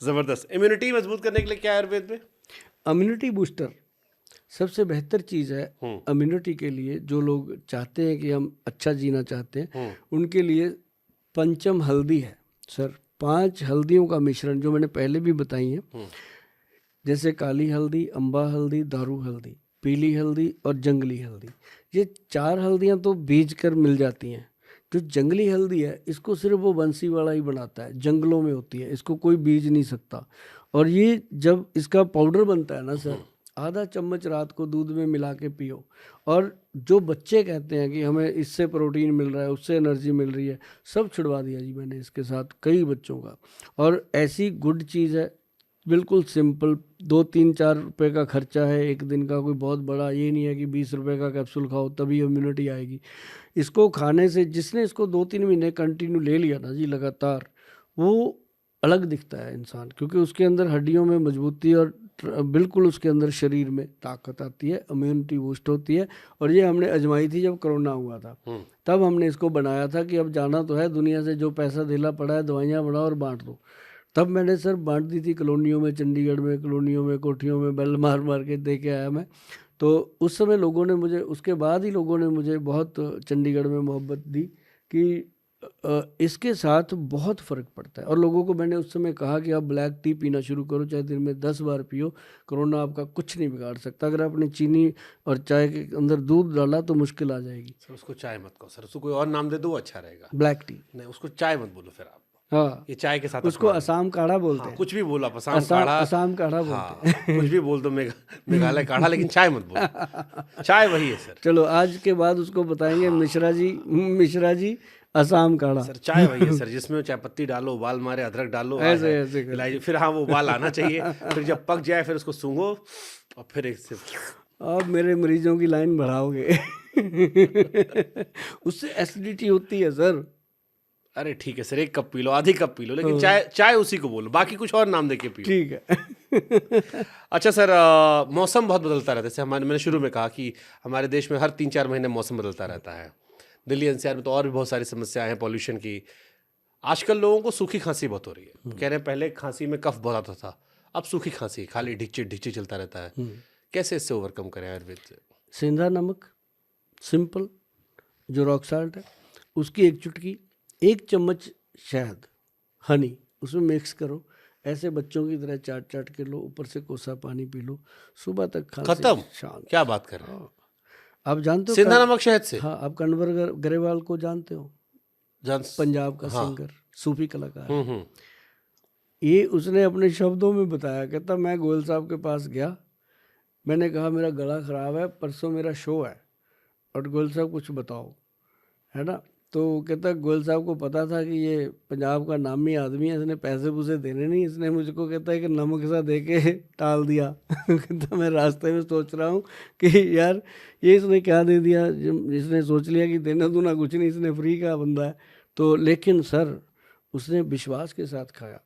जबरदस्त। इम्यूनिटी मजबूत करने के लिए क्या है आयुर्वेद में? इम्यूनिटी बूस्टर सबसे बेहतर चीज़ है। इम्यूनिटी के लिए जो लोग चाहते हैं कि हम अच्छा जीना चाहते हैं, उनके लिए पंचम हल्दी है सर। 5 हल्दियों का मिश्रण जो मैंने पहले भी बताई है, जैसे काली हल्दी, अम्बा हल्दी, दारू हल्दी, पीली हल्दी और जंगली हल्दी। ये 4 हल्दियाँ तो बीज कर मिल जाती हैं। जो जंगली हल्दी है, इसको सिर्फ वो बंसी वाला ही बनाता है, जंगलों में होती है, इसको कोई बीज नहीं सकता। और ये जब इसका पाउडर बनता है ना सर, आधा चम्मच रात को दूध में मिला के पियो। और जो बच्चे कहते हैं कि हमें इससे प्रोटीन मिल रहा है, उससे एनर्जी मिल रही है, सब छुड़वा दिया जी मैंने इसके साथ कई बच्चों का। और ऐसी गुड चीज़ है, बिल्कुल सिंपल, 2-3-4 रुपए का खर्चा है एक दिन का, कोई बहुत बड़ा ये नहीं है कि 20 रुपए का कैप्सूल खाओ तभी इम्यूनिटी आएगी। इसको खाने से जिसने इसको 2-3 महीने कंटिन्यू ले लिया ना जी लगातार, वो अलग दिखता है इंसान, क्योंकि उसके अंदर हड्डियों में मजबूती और बिल्कुल उसके अंदर शरीर में ताकत आती है, इम्यूनिटी बूस्ट होती है। और ये हमने आजमाई थी जब कोरोना हुआ था, तब हमने इसको बनाया था कि अब जाना तो है दुनिया से, जो पैसा ढीला पड़ा है दवाइयाँ बनाओ और बांट दो। तब मैंने सर बांट दी थी कॉलोनियों में, चंडीगढ़ में कॉलोनियों में, कोठियों में बेल मार मार के दे के आया मैं। तो उस समय लोगों ने मुझे, उसके बाद ही लोगों ने मुझे बहुत चंडीगढ़ में मोहब्बत दी कि इसके साथ बहुत फ़र्क पड़ता है। और लोगों को मैंने उस समय कहा कि आप ब्लैक टी पीना शुरू करो, चाहे दिन में 10 बार पियो, कोरोना आपका कुछ नहीं बिगाड़ सकता। अगर आपने चीनी और चाय के अंदर दूध डाला तो मुश्किल आ जाएगी। सर उसको चाय मत कहो सर, उसको कोई और नाम दे दो वो अच्छा रहेगा। ब्लैक टी, नहीं उसको चाय मत बोलो फिर आप। हाँ, ये चाय के साथ उसको अपना लो। असम काढ़ा बोलते हाँ हैं। कुछ भी बोलो आप, असम काढ़ा, असम काढ़ा हाँ बोलते हैं। कुछ भी बोल दो, मेघालय काढ़ा, लेकिन चाय मत बोलो। चाय वही है सर। चलो आज के बाद उसको बताएंगे मिश्रा जी असम काढ़ा। सर चाय वही है सर, जिसमें चाय पत्ती डालो, उबाल मारे, अदरक डालो, ऐसे ऐसे करके। इलायची, फिर हाँ वो उबाल आना चाहिए, फिर जब पक जाए फिर उसको सूंघो और फिर एक से। आप मेरे मरीजों की लाइन बढ़ाओगे। उससे एसिडिटी होती है सर। अरे ठीक है सर, 1 कप पी लो, आधी कप पी लो, लेकिन चाय चाय उसी को बोलो, बाकी कुछ और नाम देके पियो। ठीक है। अच्छा सर, मौसम बहुत बदलता रहता है, जैसे मैंने शुरू में कहा कि हमारे देश में हर 3-4 महीने मौसम बदलता रहता है। दिल्ली एनसीआर में तो और भी बहुत सारी समस्याएं हैं पॉल्यूशन की। आजकल लोगों को सूखी खांसी बहुत हो रही है, कह रहे हैं पहले खांसी में कफ बहुत आता था, अब सूखी खांसी, खाली ढिच्चे ढिच्चे चलता रहता है। कैसे इससे ओवरकम करें आयुर्वेद से? सेंधा नमक, सिंपल, जो रॉक साल्ट है, उसकी 1 चुटकी, 1 चम्मच शहद, हनी, उसमें मिक्स करो, ऐसे बच्चों की तरह चाट चाट के लो, ऊपर से कोसा पानी पी लो, सुबह तक खांसी खत्म? शांत। क्या बात कर रहे हैं? आप जानते हो सेंधा नमक शहद से? हाँ, आप कन्वर गरेवाल को जानते हो, पंजाब का सिंगर, सूफी कलाकार है। ये उसने अपने शब्दों में बताया, कहता मैं गोयल साहब के पास गया, मैंने कहा मेरा गला ख़राब है, परसों मेरा शो है और गोयल साहब कुछ बताओ, है ना। तो कहता गोयल साहब को पता था कि ये पंजाब का नामी आदमी है, इसने पैसे पूसे देने नहीं, इसने मुझको कहता है कि नमक सा दे के टाल दिया। कहता मैं रास्ते में सोच रहा हूँ कि यार ये इसने क्या दे दिया, इसने सोच लिया कि देना दूना कुछ नहीं, इसने फ्री का बंदा है। तो लेकिन सर उसने विश्वास के साथ खाया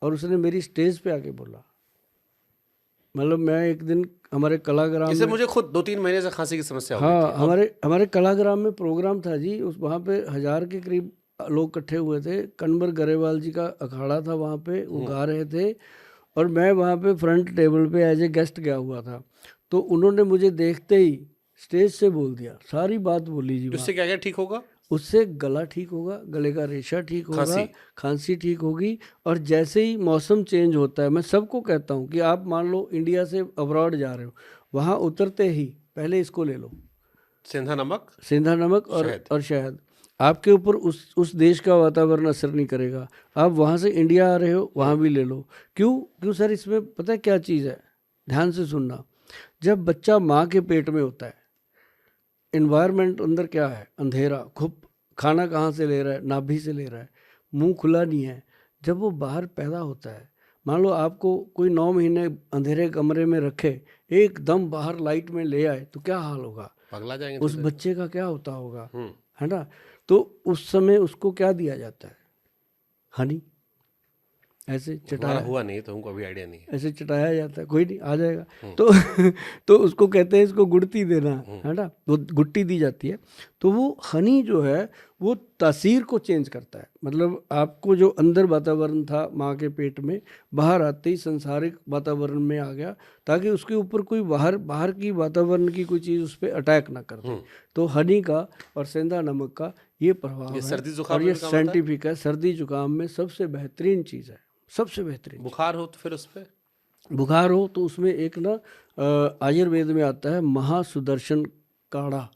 और उसने मेरी स्टेज पे आके बोला, मतलब मैं एक दिन हमारे कलाग्राम जैसे में, मुझे खुद 2-3 महीने से खांसी की समस्या हो हाँ गई थी। हमारे कलाग्राम में प्रोग्राम था जी, उस वहाँ पे 1000 के करीब लोग इकट्ठे हुए थे, कन्वर गरेवाल जी का अखाड़ा था वहाँ पे, वो गा रहे थे और मैं वहाँ पे फ्रंट टेबल पे एज ए गेस्ट गया हुआ था। तो उन्होंने मुझे देखते ही स्टेज से बोल दिया, सारी बात बोली जी। उससे क्या क्या ठीक होगा? उससे गला ठीक होगा, गले का रेशा ठीक होगा, खांसी ठीक होगी। और जैसे ही मौसम चेंज होता है, मैं सबको कहता हूँ कि आप मान लो इंडिया से अब्रॉड जा रहे हो, वहाँ उतरते ही पहले इसको ले लो, सेंधा नमक और शहद। आपके ऊपर उस देश का वातावरण असर नहीं करेगा। आप वहाँ से इंडिया आ रहे हो, वहाँ भी ले लो। क्यों सर, इसमें पता है क्या चीज़ है, ध्यान से सुनना। जब बच्चा माँ के पेट में होता है, इन्वायरमेंट अंदर क्या है, अंधेरा, खूब खाना कहाँ से ले रहा है, नाभि से ले रहा है, मुंह खुला नहीं है। जब वो बाहर पैदा होता है, मान लो आपको कोई 9 महीने अंधेरे कमरे में रखे, एकदम बाहर लाइट में ले आए तो क्या हाल होगा, पगला जाएंगे उस बच्चे का क्या होता होगा, है ना। तो उस समय उसको क्या दिया जाता है, हनी, ऐसे चटाया हुआ नहीं तो हमको अभी आइडिया नहीं है, ऐसे चटाया जाता है, कोई नहीं आ जाएगा। तो तो उसको कहते हैं इसको गुड़ती देना, है ना, वो गुट्टी दी जाती है। तो वो हनी जो है वो तासीर को चेंज करता है। मतलब आपको जो अंदर वातावरण था माँ के पेट में, बाहर आते ही संसारिक वातावरण में आ गया, ताकि उसके ऊपर कोई बाहर की वातावरण की कोई चीज़ उस पर अटैक ना कर दे। तो हनी का और सेंधा नमक का ये प्रभाव ये है, सर्दी जुकाम और में ये भी काम आता है? साइंटिफिक है। सर्दी जुकाम में सबसे बेहतरीन चीज़ है, सबसे बेहतरीन। बुखार हो तो फिर उस पे बुखार हो तो उसमें एक ना आयुर्वेद में आता है महासुदर्शन काढ़ा,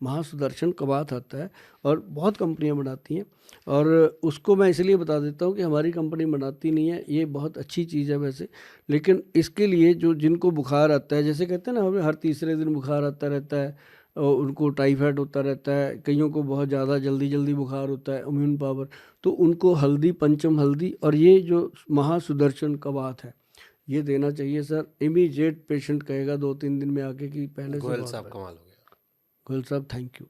महासुदर्शन कबात आता है, और बहुत कंपनियां बनाती हैं। और उसको मैं इसलिए बता देता हूँ कि हमारी कंपनी बनाती नहीं है, ये बहुत अच्छी चीज़ है वैसे। लेकिन इसके लिए जो जिनको बुखार आता है, जैसे कहते हैं ना हमें हर तीसरे दिन बुखार आता रहता है, और उनको टाइफाइड होता रहता है, कईयों को बहुत ज़्यादा जल्दी बुखार होता है, इम्यून पावर, तो उनको हल्दी, पंचम हल्दी और ये जो महासुदर्शन कबात है ये देना चाहिए सर। इमीडिएट पेशेंट कहेगा 2-3 दिन में आके कि पहले से गोयल बहुत साहब फर्क। कमाल हो गया। गोयल साहब थैंक यू।